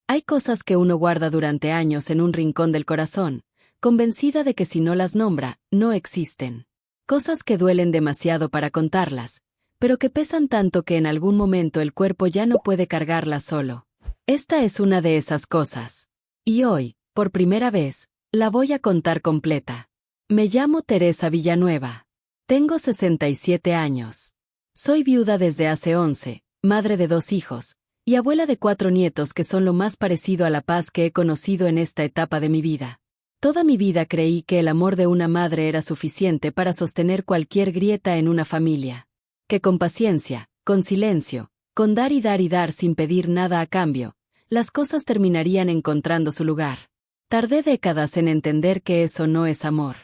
Hay cosas que uno guarda durante años en un rincón del corazón, convencida de que si no las nombra, no existen. Cosas que duelen demasiado para contarlas, pero que pesan tanto que en algún momento el cuerpo ya no puede cargarlas solo. Esta es una de esas cosas. Y hoy, por primera vez, la voy a contar completa. Me llamo Teresa Villanueva. Tengo 67 años. Soy viuda desde hace 11, madre de 2 hijos, y abuela de 4 nietos que son lo más parecido a la paz que he conocido en esta etapa de mi vida. Toda mi vida creí que el amor de una madre era suficiente para sostener cualquier grieta en una familia. Que con paciencia, con silencio, con dar y dar y dar sin pedir nada a cambio, las cosas terminarían encontrando su lugar. Tardé décadas en entender que eso no es amor.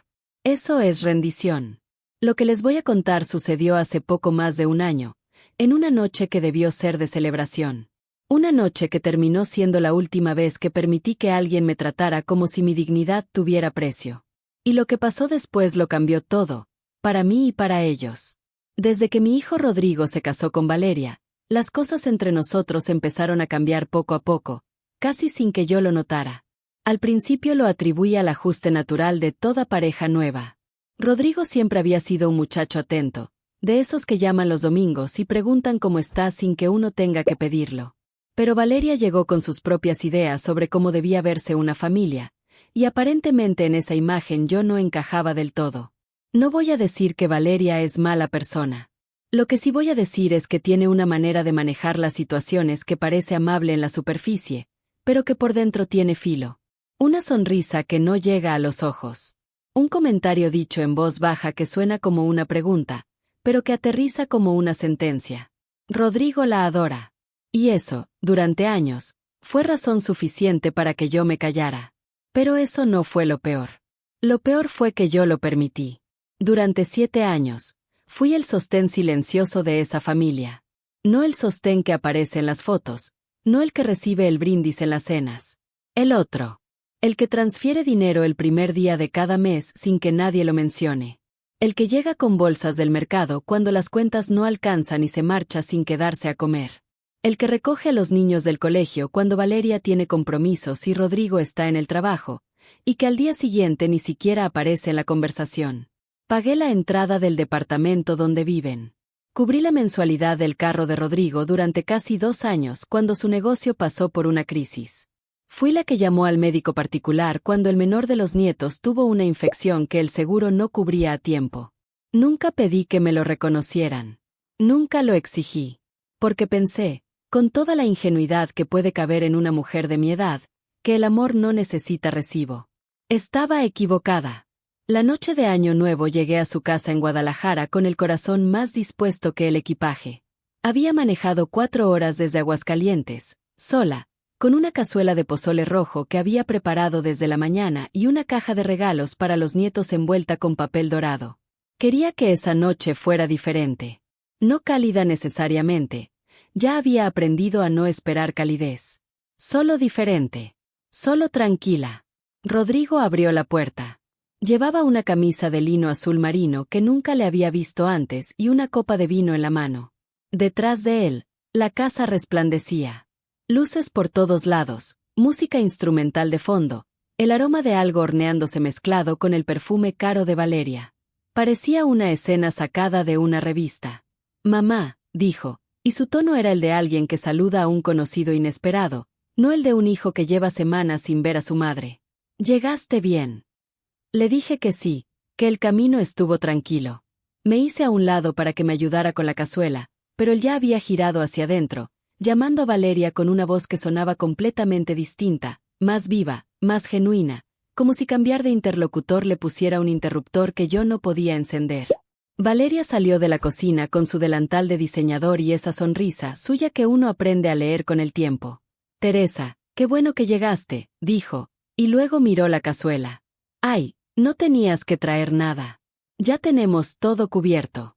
Eso es rendición. Lo que les voy a contar sucedió hace poco más de un año, en una noche que debió ser de celebración. Una noche que terminó siendo la última vez que permití que alguien me tratara como si mi dignidad tuviera precio. Y lo que pasó después lo cambió todo, para mí y para ellos. Desde que mi hijo Rodrigo se casó con Valeria, las cosas entre nosotros empezaron a cambiar poco a poco, casi sin que yo lo notara. Al principio lo atribuí al ajuste natural de toda pareja nueva. Rodrigo siempre había sido un muchacho atento, de esos que llaman los domingos y preguntan cómo está sin que uno tenga que pedirlo. Pero Valeria llegó con sus propias ideas sobre cómo debía verse una familia, y aparentemente en esa imagen yo no encajaba del todo. No voy a decir que Valeria es mala persona. Lo que sí voy a decir es que tiene una manera de manejar las situaciones que parece amable en la superficie, pero que por dentro tiene filo. Una sonrisa que no llega a los ojos. Un comentario dicho en voz baja que suena como una pregunta, pero que aterriza como una sentencia. Rodrigo la adora. Y eso, durante años, fue razón suficiente para que yo me callara. Pero eso no fue lo peor. Lo peor fue que yo lo permití. Durante 7 años, fui el sostén silencioso de esa familia. No el sostén que aparece en las fotos, no el que recibe el brindis en las cenas. El otro. El que transfiere dinero el primer día de cada mes sin que nadie lo mencione. El que llega con bolsas del mercado cuando las cuentas no alcanzan y se marcha sin quedarse a comer. El que recoge a los niños del colegio cuando Valeria tiene compromisos y Rodrigo está en el trabajo, y que al día siguiente ni siquiera aparece en la conversación. Pagué la entrada del departamento donde viven. Cubrí la mensualidad del carro de Rodrigo durante casi 2 años cuando su negocio pasó por una crisis. Fui la que llamó al médico particular cuando el menor de los nietos tuvo una infección que el seguro no cubría a tiempo. Nunca pedí que me lo reconocieran. Nunca lo exigí. Porque pensé, con toda la ingenuidad que puede caber en una mujer de mi edad, que el amor no necesita recibo. Estaba equivocada. La noche de Año Nuevo llegué a su casa en Guadalajara con el corazón más dispuesto que el equipaje. Había manejado 4 horas desde Aguascalientes, sola, con una cazuela de pozole rojo que había preparado desde la mañana y una caja de regalos para los nietos envuelta con papel dorado. Quería que esa noche fuera diferente. No cálida necesariamente. Ya había aprendido a no esperar calidez. Solo diferente. Solo tranquila. Rodrigo abrió la puerta. Llevaba una camisa de lino azul marino que nunca le había visto antes y una copa de vino en la mano. Detrás de él, la casa resplandecía. Luces por todos lados, música instrumental de fondo, el aroma de algo horneándose mezclado con el perfume caro de Valeria. Parecía una escena sacada de una revista. «Mamá», dijo, y su tono era el de alguien que saluda a un conocido inesperado, no el de un hijo que lleva semanas sin ver a su madre. «¿Llegaste bien?» Le dije que sí, que el camino estuvo tranquilo. Me hice a un lado para que me ayudara con la cazuela, pero él ya había girado hacia adentro, llamando a Valeria con una voz que sonaba completamente distinta, más viva, más genuina, como si cambiar de interlocutor le pusiera un interruptor que yo no podía encender. Valeria salió de la cocina con su delantal de diseñador y esa sonrisa suya que uno aprende a leer con el tiempo. «Teresa, qué bueno que llegaste», dijo, y luego miró la cazuela. «Ay, no tenías que traer nada. Ya tenemos todo cubierto».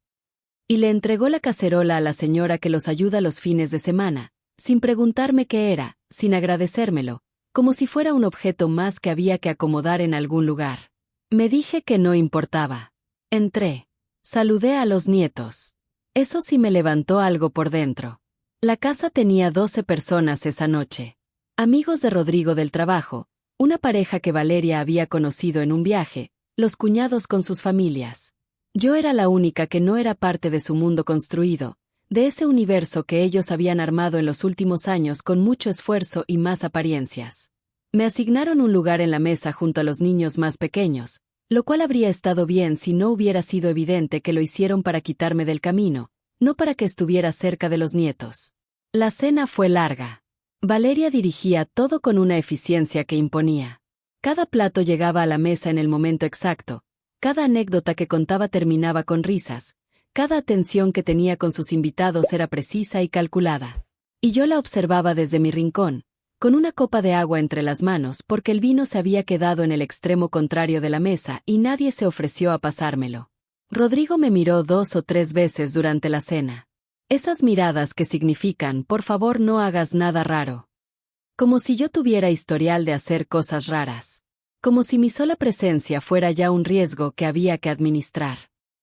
Y le entregó la cacerola a la señora que los ayuda los fines de semana, sin preguntarme qué era, sin agradecérmelo, como si fuera un objeto más que había que acomodar en algún lugar. Me dije que no importaba. Entré. Saludé a los nietos. Eso sí me levantó algo por dentro. La casa tenía 12 personas esa noche. Amigos de Rodrigo del trabajo, una pareja que Valeria había conocido en un viaje, los cuñados con sus familias. Yo era la única que no era parte de su mundo construido, de ese universo que ellos habían armado en los últimos años con mucho esfuerzo y más apariencias. Me asignaron un lugar en la mesa junto a los niños más pequeños, lo cual habría estado bien si no hubiera sido evidente que lo hicieron para quitarme del camino, no para que estuviera cerca de los nietos. La cena fue larga. Valeria dirigía todo con una eficiencia que imponía. Cada plato llegaba a la mesa en el momento exacto, cada anécdota que contaba terminaba con risas, cada atención que tenía con sus invitados era precisa y calculada. Y yo la observaba desde mi rincón, con una copa de agua entre las manos porque el vino se había quedado en el extremo contrario de la mesa y nadie se ofreció a pasármelo. Rodrigo me miró 2 o 3 veces durante la cena. Esas miradas que significan, por favor no hagas nada raro. Como si yo tuviera historial de hacer cosas raras. Como si mi sola presencia fuera ya un riesgo que había que administrar.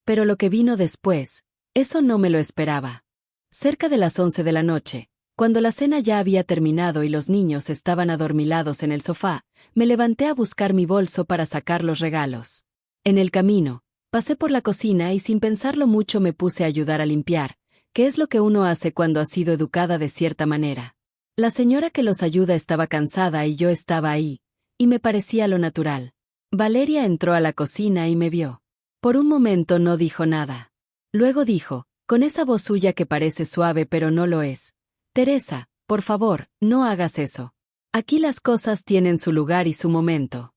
Pero lo que vino después, eso no me lo esperaba. Cerca de las 11 de la noche, cuando la cena ya había terminado y los niños estaban adormilados en el sofá, me levanté a buscar mi bolso para sacar los regalos. En el camino, pasé por la cocina y sin pensarlo mucho me puse a ayudar a limpiar, que es lo que uno hace cuando ha sido educada de cierta manera. La señora que los ayuda estaba cansada y yo estaba ahí, y me parecía lo natural. Valeria entró a la cocina y me vio. Por un momento no dijo nada. Luego dijo, con esa voz suya que parece suave pero no lo es: Teresa, por favor, no hagas eso. Aquí las cosas tienen su lugar y su momento.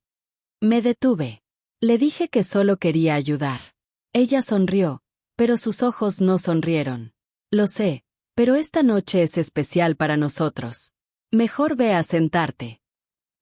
Me detuve. Le dije que solo quería ayudar. Ella sonrió, pero sus ojos no sonrieron. Lo sé, pero esta noche es especial para nosotros. Mejor ve a sentarte.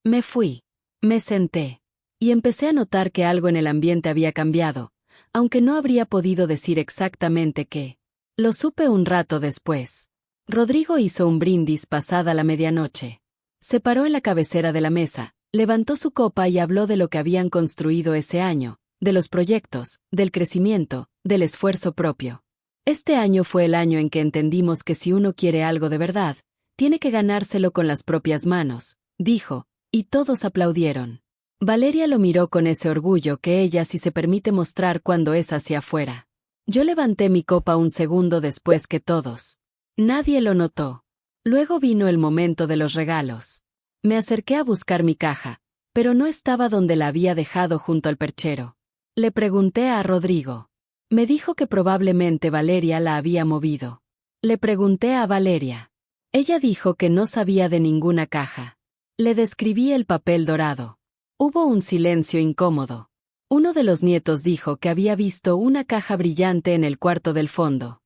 Me fui. Me senté. Y empecé a notar que algo en el ambiente había cambiado, aunque no habría podido decir exactamente qué. Lo supe un rato después. Rodrigo hizo un brindis pasada la medianoche. Se paró en la cabecera de la mesa, levantó su copa y habló de lo que habían construido ese año, de los proyectos, del crecimiento, del esfuerzo propio. Este año fue el año en que entendimos que si uno quiere algo de verdad, tiene que ganárselo con las propias manos, dijo, y todos aplaudieron. Valeria lo miró con ese orgullo que ella sí se permite mostrar cuando es hacia afuera. Yo levanté mi copa un segundo después que todos. Nadie lo notó. Luego vino el momento de los regalos. Me acerqué a buscar mi caja, pero no estaba donde la había dejado junto al perchero. Le pregunté a Rodrigo. Me dijo que probablemente Valeria la había movido. Le pregunté a Valeria. Ella dijo que no sabía de ninguna caja. Le describí el papel dorado. Hubo un silencio incómodo. Uno de los nietos dijo que había visto una caja brillante en el cuarto del fondo.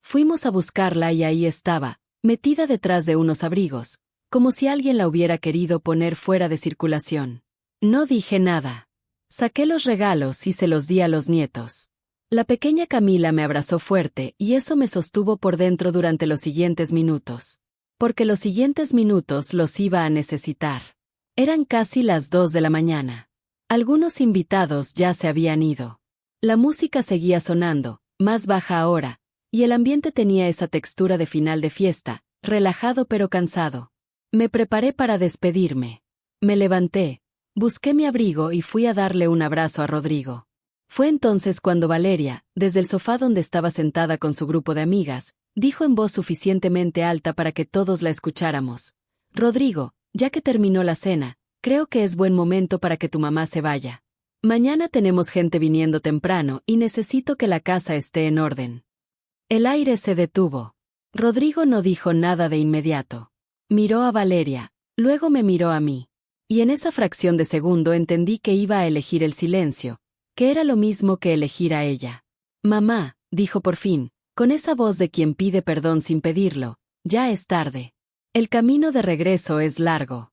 Fuimos a buscarla y ahí estaba, metida detrás de unos abrigos, como si alguien la hubiera querido poner fuera de circulación. No dije nada. Saqué los regalos y se los di a los nietos. La pequeña Camila me abrazó fuerte y eso me sostuvo por dentro durante los siguientes minutos. Porque los siguientes minutos los iba a necesitar. Eran casi las 2 de la mañana. Algunos invitados ya se habían ido. La música seguía sonando, más baja ahora, y el ambiente tenía esa textura de final de fiesta, relajado pero cansado. Me preparé para despedirme. Me levanté, busqué mi abrigo y fui a darle un abrazo a Rodrigo. Fue entonces cuando Valeria, desde el sofá donde estaba sentada con su grupo de amigas, dijo en voz suficientemente alta para que todos la escucháramos: Rodrigo, ya que terminó la cena, creo que es buen momento para que tu mamá se vaya. Mañana tenemos gente viniendo temprano y necesito que la casa esté en orden. El aire se detuvo. Rodrigo no dijo nada de inmediato. Miró a Valeria, luego me miró a mí. Y en esa fracción de segundo entendí que iba a elegir el silencio, que era lo mismo que elegir a ella. Mamá, dijo por fin, con esa voz de quien pide perdón sin pedirlo, ya es tarde. El camino de regreso es largo.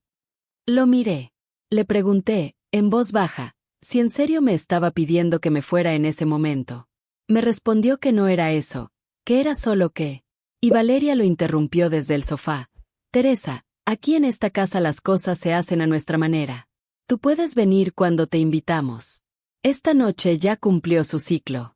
Lo miré. Le pregunté, en voz baja, si en serio me estaba pidiendo que me fuera en ese momento. Me respondió que no era eso, que era solo que... Y Valeria lo interrumpió desde el sofá. Teresa, aquí en esta casa las cosas se hacen a nuestra manera. Tú puedes venir cuando te invitamos. Esta noche ya cumplió su ciclo.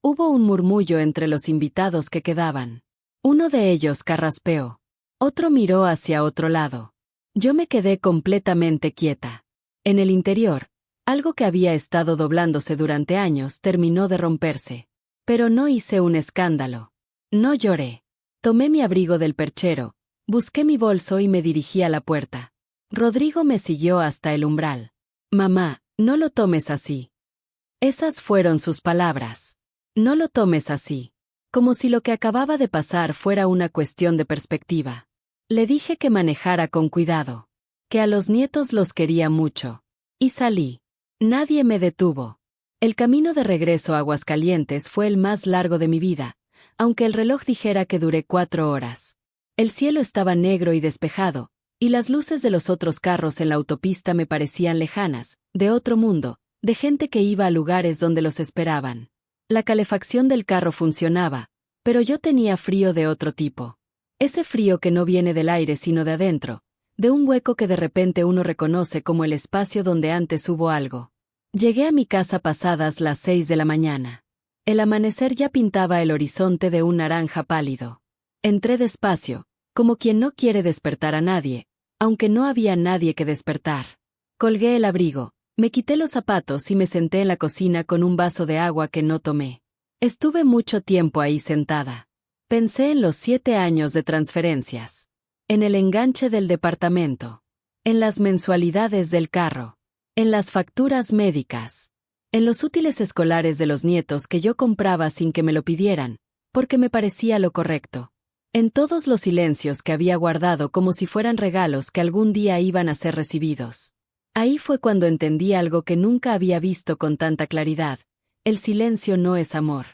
Hubo un murmullo entre los invitados que quedaban. Uno de ellos carraspeó. Otro miró hacia otro lado. Yo me quedé completamente quieta. En el interior, algo que había estado doblándose durante años terminó de romperse. Pero no hice un escándalo. No lloré. Tomé mi abrigo del perchero, busqué mi bolso y me dirigí a la puerta. Rodrigo me siguió hasta el umbral. Mamá, no lo tomes así. Esas fueron sus palabras. No lo tomes así. Como si lo que acababa de pasar fuera una cuestión de perspectiva. Le dije que manejara con cuidado. Que a los nietos los quería mucho. Y salí. Nadie me detuvo. El camino de regreso a Aguascalientes fue el más largo de mi vida, aunque el reloj dijera que duré 4 horas. El cielo estaba negro y despejado, y las luces de los otros carros en la autopista me parecían lejanas, de otro mundo, de gente que iba a lugares donde los esperaban. La calefacción del carro funcionaba, pero yo tenía frío de otro tipo. Ese frío que no viene del aire sino de adentro, de un hueco que de repente uno reconoce como el espacio donde antes hubo algo. Llegué a mi casa pasadas las 6 de la mañana. El amanecer ya pintaba el horizonte de un naranja pálido. Entré despacio, como quien no quiere despertar a nadie, aunque no había nadie que despertar. Colgué el abrigo, me quité los zapatos y me senté en la cocina con un vaso de agua que no tomé. Estuve mucho tiempo ahí sentada. Pensé en los 7 años de transferencias. En el enganche del departamento. En las mensualidades del carro. En las facturas médicas. En los útiles escolares de los nietos que yo compraba sin que me lo pidieran, porque me parecía lo correcto. En todos los silencios que había guardado como si fueran regalos que algún día iban a ser recibidos. Ahí fue cuando entendí algo que nunca había visto con tanta claridad. El silencio no es amor.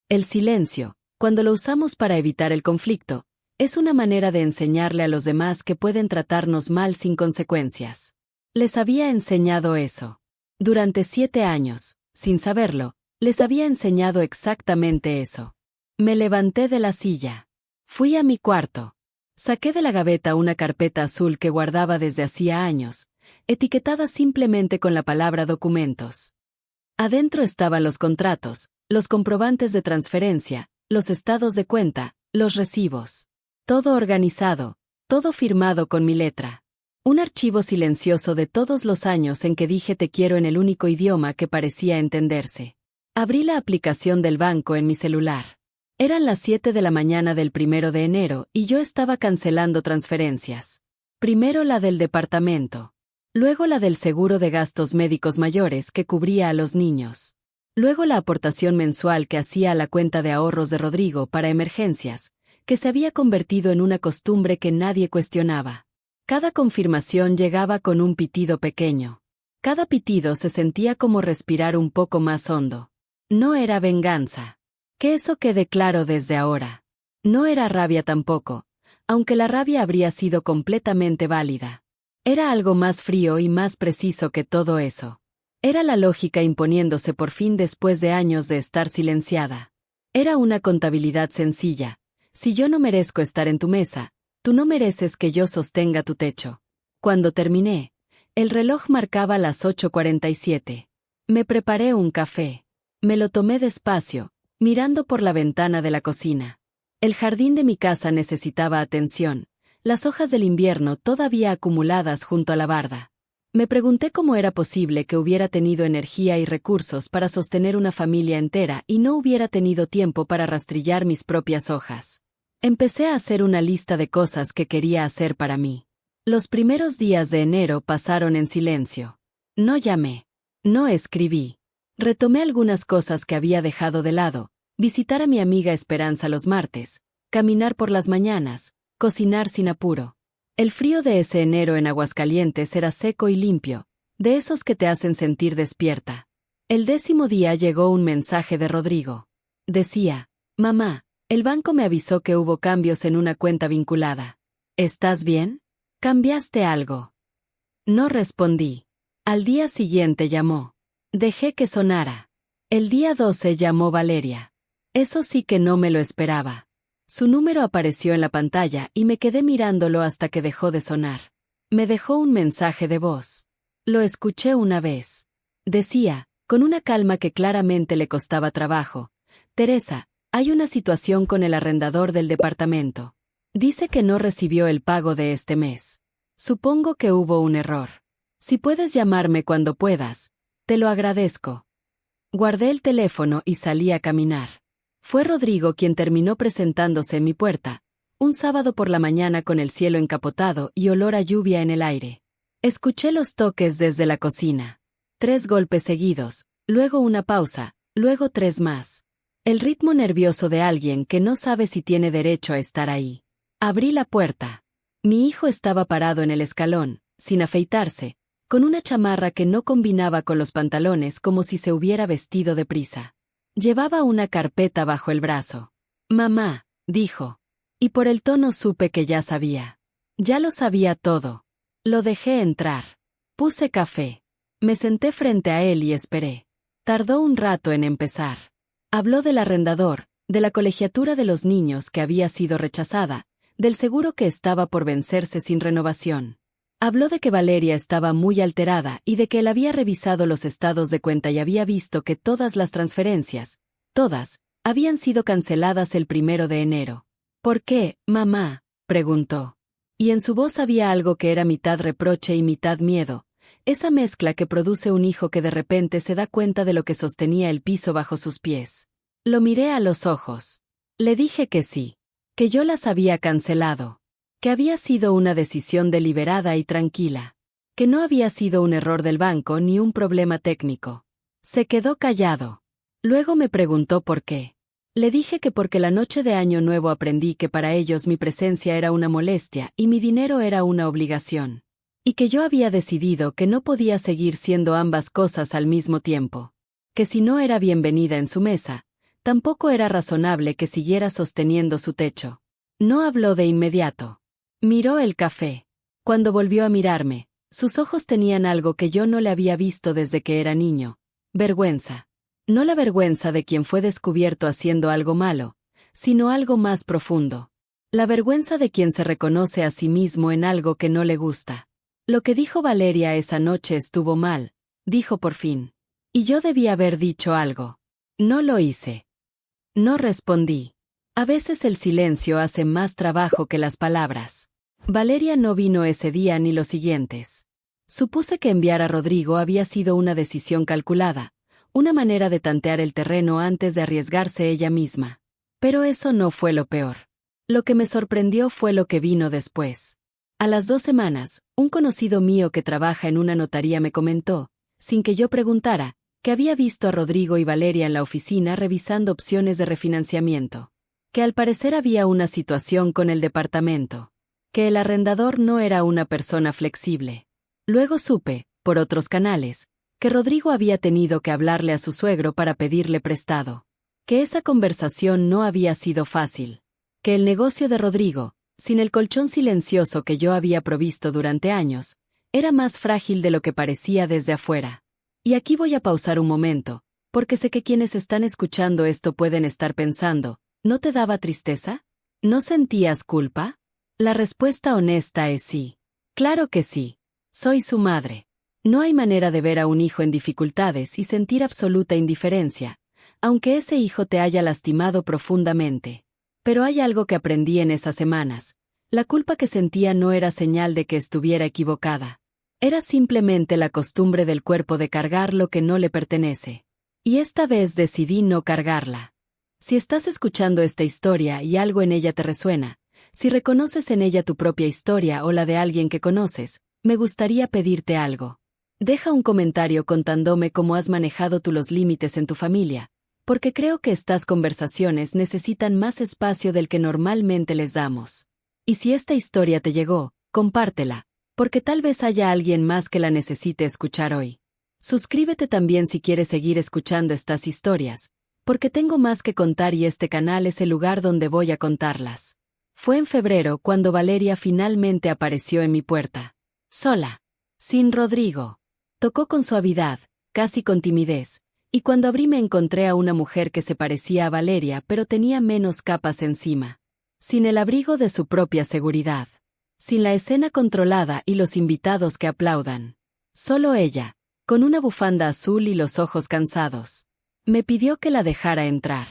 El silencio, cuando lo usamos para evitar el conflicto, es una manera de enseñarle a los demás que pueden tratarnos mal sin consecuencias. Les había enseñado eso. Durante 7 años, sin saberlo, les había enseñado exactamente eso. Me levanté de la silla. Fui a mi cuarto. Saqué de la gaveta una carpeta azul que guardaba desde hacía años, etiquetada simplemente con la palabra documentos. Adentro estaban los contratos, los comprobantes de transferencia, los estados de cuenta, los recibos. Todo organizado, todo firmado con mi letra. Un archivo silencioso de todos los años en que dije te quiero en el único idioma que parecía entenderse. Abrí la aplicación del banco en mi celular. Eran las 7 de la mañana del 1 de enero y yo estaba cancelando transferencias. Primero la del departamento. Luego la del seguro de gastos médicos mayores que cubría a los niños. Luego la aportación mensual que hacía a la cuenta de ahorros de Rodrigo para emergencias, que se había convertido en una costumbre que nadie cuestionaba. Cada confirmación llegaba con un pitido pequeño. Cada pitido se sentía como respirar un poco más hondo. No era venganza. Que eso quede claro desde ahora. No era rabia tampoco, aunque la rabia habría sido completamente válida. Era algo más frío y más preciso que todo eso. Era la lógica imponiéndose por fin después de años de estar silenciada. Era una contabilidad sencilla. Si yo no merezco estar en tu mesa, tú no mereces que yo sostenga tu techo. Cuando terminé, el reloj marcaba las 8:47. Me preparé un café. Me lo tomé despacio, mirando por la ventana de la cocina. El jardín de mi casa necesitaba atención, las hojas del invierno todavía acumuladas junto a la barda. Me pregunté cómo era posible que hubiera tenido energía y recursos para sostener una familia entera y no hubiera tenido tiempo para rastrillar mis propias hojas. Empecé a hacer una lista de cosas que quería hacer para mí. Los primeros días de enero pasaron en silencio. No llamé. No escribí. Retomé algunas cosas que había dejado de lado, visitar a mi amiga Esperanza los martes, caminar por las mañanas, cocinar sin apuro. El frío de ese enero en Aguascalientes era seco y limpio, de esos que te hacen sentir despierta. El 10º día llegó un mensaje de Rodrigo. Decía, mamá, el banco me avisó que hubo cambios en una cuenta vinculada. ¿Estás bien? ¿Cambiaste algo? No respondí. Al día siguiente llamó. Dejé que sonara. El día 12 llamó Valeria. Eso sí que no me lo esperaba. Su número apareció en la pantalla y me quedé mirándolo hasta que dejó de sonar. Me dejó un mensaje de voz. Lo escuché una vez. Decía, con una calma que claramente le costaba trabajo, Teresa, hay una situación con el arrendador del departamento. Dice que no recibió el pago de este mes. Supongo que hubo un error. Si puedes llamarme cuando puedas, te lo agradezco. Guardé el teléfono y salí a caminar. Fue Rodrigo quien terminó presentándose en mi puerta, un sábado por la mañana con el cielo encapotado y olor a lluvia en el aire. Escuché los toques desde la cocina. 3 golpes seguidos, luego una pausa, luego 3 más. El ritmo nervioso de alguien que no sabe si tiene derecho a estar ahí. Abrí la puerta. Mi hijo estaba parado en el escalón, sin afeitarse, con una chamarra que no combinaba con los pantalones como si se hubiera vestido deprisa. Llevaba una carpeta bajo el brazo. «Mamá», dijo. Y por el tono supe que ya sabía. Ya lo sabía todo. Lo dejé entrar. Puse café. Me senté frente a él y esperé. Tardó un rato en empezar. Habló del arrendador, de la colegiatura de los niños que había sido rechazada, del seguro que estaba por vencerse sin renovación. Habló de que Valeria estaba muy alterada y de que él había revisado los estados de cuenta y había visto que todas las transferencias, todas, habían sido canceladas el 1 de enero. «¿Por qué, mamá?», preguntó. Y en su voz había algo que era mitad reproche y mitad miedo, esa mezcla que produce un hijo que de repente se da cuenta de lo que sostenía el piso bajo sus pies. Lo miré a los ojos. Le dije que sí, que yo las había cancelado, que había sido una decisión deliberada y tranquila, que no había sido un error del banco ni un problema técnico. Se quedó callado. Luego me preguntó por qué. Le dije que porque la noche de Año Nuevo aprendí que para ellos mi presencia era una molestia y mi dinero era una obligación. Y que yo había decidido que no podía seguir siendo ambas cosas al mismo tiempo. Que si no era bienvenida en su mesa, tampoco era razonable que siguiera sosteniendo su techo. No habló de inmediato. Miró el café. Cuando volvió a mirarme, sus ojos tenían algo que yo no le había visto desde que era niño. Vergüenza. No la vergüenza de quien fue descubierto haciendo algo malo, sino algo más profundo. La vergüenza de quien se reconoce a sí mismo en algo que no le gusta. Lo que dijo Valeria esa noche estuvo mal, dijo por fin. Y yo debí haber dicho algo. No lo hice. No respondí. A veces el silencio hace más trabajo que las palabras. Valeria no vino ese día ni los siguientes. Supuse que enviar a Rodrigo había sido una decisión calculada, una manera de tantear el terreno antes de arriesgarse ella misma. Pero eso no fue lo peor. Lo que me sorprendió fue lo que vino después. A las 2 semanas, un conocido mío que trabaja en una notaría me comentó, sin que yo preguntara, que había visto a Rodrigo y Valeria en la oficina revisando opciones de refinanciamiento. Que al parecer había una situación con el departamento. Que el arrendador no era una persona flexible. Luego supe, por otros canales, que Rodrigo había tenido que hablarle a su suegro para pedirle prestado. Que esa conversación no había sido fácil. Que el negocio de Rodrigo, sin el colchón silencioso que yo había provisto durante años, era más frágil de lo que parecía desde afuera. Y aquí voy a pausar un momento, porque sé que quienes están escuchando esto pueden estar pensando, ¿no te daba tristeza? ¿No sentías culpa? La respuesta honesta es sí. Claro que sí. Soy su madre. No hay manera de ver a un hijo en dificultades y sentir absoluta indiferencia, aunque ese hijo te haya lastimado profundamente. Pero hay algo que aprendí en esas semanas. La culpa que sentía no era señal de que estuviera equivocada. Era simplemente la costumbre del cuerpo de cargar lo que no le pertenece. Y esta vez decidí no cargarla. Si estás escuchando esta historia y algo en ella te resuena, si reconoces en ella tu propia historia o la de alguien que conoces, me gustaría pedirte algo. Deja un comentario contándome cómo has manejado tú los límites en tu familia, porque creo que estas conversaciones necesitan más espacio del que normalmente les damos. Y si esta historia te llegó, compártela, porque tal vez haya alguien más que la necesite escuchar hoy. Suscríbete también si quieres seguir escuchando estas historias, porque tengo más que contar y este canal es el lugar donde voy a contarlas. Fue en febrero cuando Valeria finalmente apareció en mi puerta. Sola. Sin Rodrigo. Tocó con suavidad, casi con timidez. Y cuando abrí me encontré a una mujer que se parecía a Valeria pero tenía menos capas encima. Sin el abrigo de su propia seguridad. Sin la escena controlada y los invitados que aplaudan. Solo ella, con una bufanda azul y los ojos cansados. Me pidió que la dejara entrar.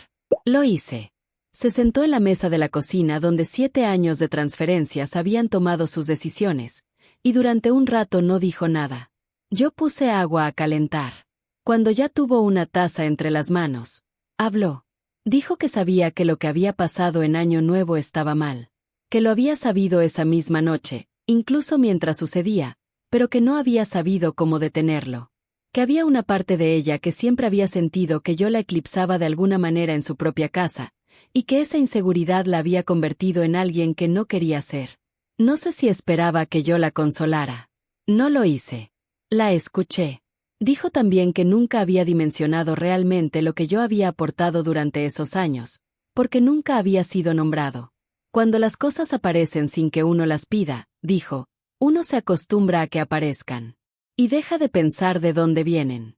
Lo hice. Se sentó en la mesa de la cocina donde 7 años de transferencias habían tomado sus decisiones, y durante un rato no dijo nada. Yo puse agua a calentar. Cuando ya tuvo una taza entre las manos, habló. Dijo que sabía que lo que había pasado en Año Nuevo estaba mal, que lo había sabido esa misma noche, incluso mientras sucedía, pero que no había sabido cómo detenerlo. Que había una parte de ella que siempre había sentido que yo la eclipsaba de alguna manera en su propia casa, y que esa inseguridad la había convertido en alguien que no quería ser. No sé si esperaba que yo la consolara. No lo hice. La escuché. Dijo también que nunca había dimensionado realmente lo que yo había aportado durante esos años, porque nunca había sido nombrado. Cuando las cosas aparecen sin que uno las pida, dijo, uno se acostumbra a que aparezcan. Y deja de pensar de dónde vienen.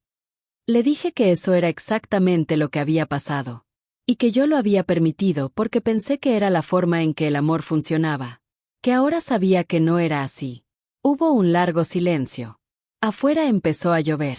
Le dije que eso era exactamente lo que había pasado. Y que yo lo había permitido porque pensé que era la forma en que el amor funcionaba. Que ahora sabía que no era así. Hubo un largo silencio. Afuera empezó a llover.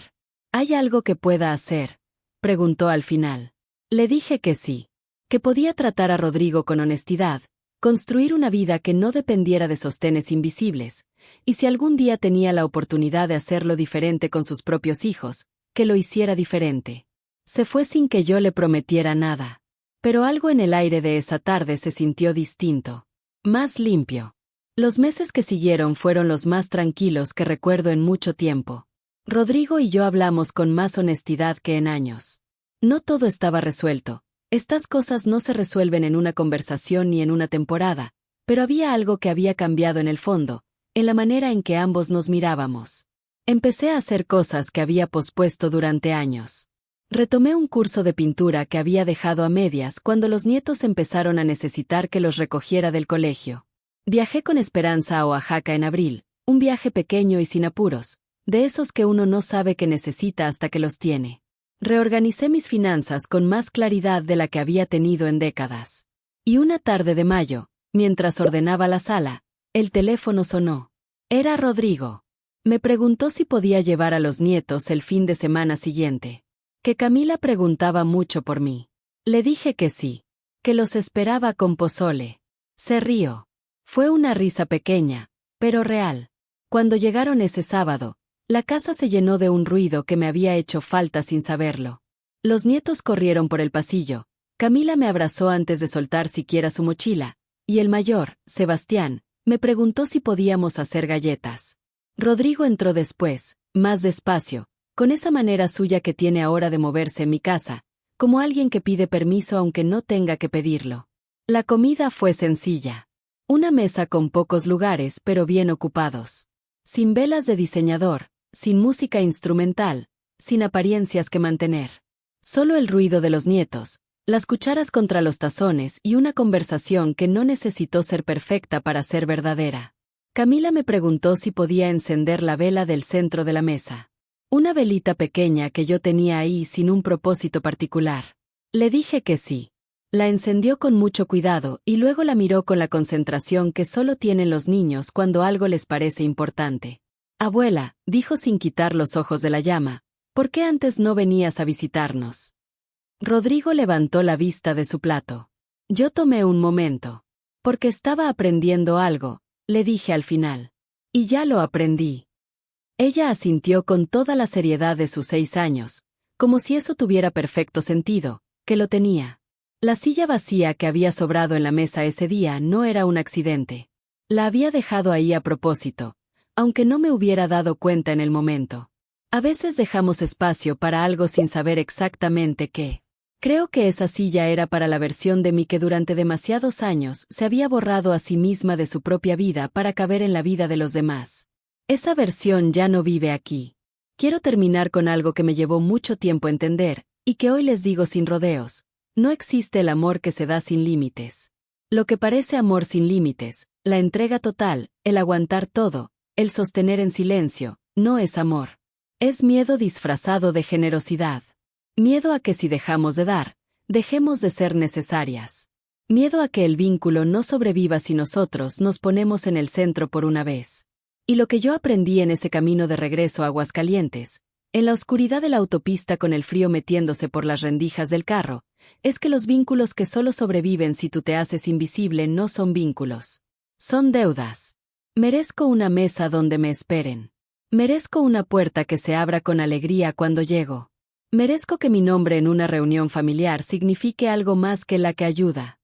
¿Hay algo que pueda hacer?, preguntó al final. Le dije que sí. Que podía tratar a Rodrigo con honestidad, construir una vida que no dependiera de sostenes invisibles, y si algún día tenía la oportunidad de hacerlo diferente con sus propios hijos, que lo hiciera diferente. Se fue sin que yo le prometiera nada. Pero algo en el aire de esa tarde se sintió distinto. Más limpio. Los meses que siguieron fueron los más tranquilos que recuerdo en mucho tiempo. Rodrigo y yo hablamos con más honestidad que en años. No todo estaba resuelto. Estas cosas no se resuelven en una conversación ni en una temporada, pero había algo que había cambiado en el fondo, en la manera en que ambos nos mirábamos. Empecé a hacer cosas que había pospuesto durante años. Retomé un curso de pintura que había dejado a medias cuando los nietos empezaron a necesitar que los recogiera del colegio. Viajé con Esperanza a Oaxaca en abril, un viaje pequeño y sin apuros, de esos que uno no sabe que necesita hasta que los tiene. Reorganicé mis finanzas con más claridad de la que había tenido en décadas. Y una tarde de mayo, mientras ordenaba la sala, el teléfono sonó. Era Rodrigo. Me preguntó si podía llevar a los nietos el fin de semana siguiente. Que Camila preguntaba mucho por mí. Le dije que sí. Que los esperaba con pozole. Se rió. Fue una risa pequeña, pero real. Cuando llegaron ese sábado, la casa se llenó de un ruido que me había hecho falta sin saberlo. Los nietos corrieron por el pasillo. Camila me abrazó antes de soltar siquiera su mochila, y el mayor, Sebastián, me preguntó si podíamos hacer galletas. Rodrigo entró después, más despacio, con esa manera suya que tiene ahora de moverse en mi casa, como alguien que pide permiso aunque no tenga que pedirlo. La comida fue sencilla. Una mesa con pocos lugares pero bien ocupados. Sin velas de diseñador, sin música instrumental, sin apariencias que mantener. Solo el ruido de los nietos, las cucharas contra los tazones y una conversación que no necesitó ser perfecta para ser verdadera. Camila me preguntó si podía encender la vela del centro de la mesa. Una velita pequeña que yo tenía ahí sin un propósito particular. Le dije que sí. La encendió con mucho cuidado y luego la miró con la concentración que solo tienen los niños cuando algo les parece importante. Abuela, dijo sin quitar los ojos de la llama, ¿por qué antes no venías a visitarnos? Rodrigo levantó la vista de su plato. Yo tomé un momento. Porque estaba aprendiendo algo, le dije al final. Y ya lo aprendí. Ella asintió con toda la seriedad de sus 6 años, como si eso tuviera perfecto sentido, que lo tenía. La silla vacía que había sobrado en la mesa ese día no era un accidente. La había dejado ahí a propósito, aunque no me hubiera dado cuenta en el momento. A veces dejamos espacio para algo sin saber exactamente qué. Creo que esa silla era para la versión de mí que durante demasiados años se había borrado a sí misma de su propia vida para caber en la vida de los demás. Esa versión ya no vive aquí. Quiero terminar con algo que me llevó mucho tiempo entender, y que hoy les digo sin rodeos. No existe el amor que se da sin límites. Lo que parece amor sin límites, la entrega total, el aguantar todo, el sostener en silencio, no es amor. Es miedo disfrazado de generosidad. Miedo a que si dejamos de dar, dejemos de ser necesarias. Miedo a que el vínculo no sobreviva si nosotros nos ponemos en el centro por una vez. Y lo que yo aprendí en ese camino de regreso a Aguascalientes, en la oscuridad de la autopista con el frío metiéndose por las rendijas del carro, es que los vínculos que solo sobreviven si tú te haces invisible no son vínculos. Son deudas. Merezco una mesa donde me esperen. Merezco una puerta que se abra con alegría cuando llego. Merezco que mi nombre en una reunión familiar signifique algo más que la que ayuda.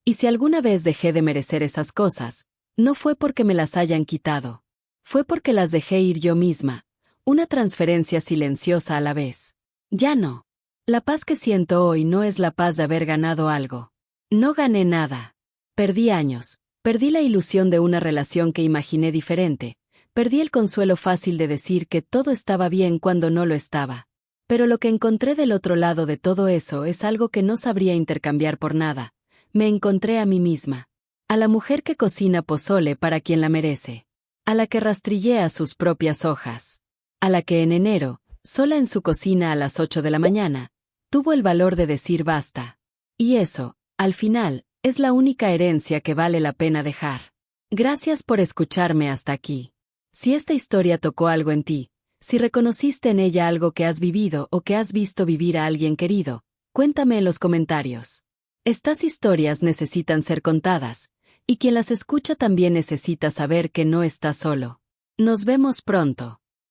Y si alguna vez dejé de merecer esas cosas, no fue porque me las hayan quitado. Fue porque las dejé ir yo misma, una transferencia silenciosa a la vez. Ya no. La paz que siento hoy no es la paz de haber ganado algo. No gané nada. Perdí años, perdí la ilusión de una relación que imaginé diferente, perdí el consuelo fácil de decir que todo estaba bien cuando no lo estaba. Pero lo que encontré del otro lado de todo eso es algo que no sabría intercambiar por nada. Me encontré a mí misma. A la mujer que cocina pozole para quien la merece. A la que rastrillea sus propias hojas. A la que en enero, sola en su cocina a las 8 de la mañana, tuvo el valor de decir basta. Y eso, al final, es la única herencia que vale la pena dejar. Gracias por escucharme hasta aquí. Si esta historia tocó algo en ti, si reconociste en ella algo que has vivido o que has visto vivir a alguien querido, cuéntame en los comentarios. Estas historias necesitan ser contadas, y quien las escucha también necesita saber que no está solo. Nos vemos pronto.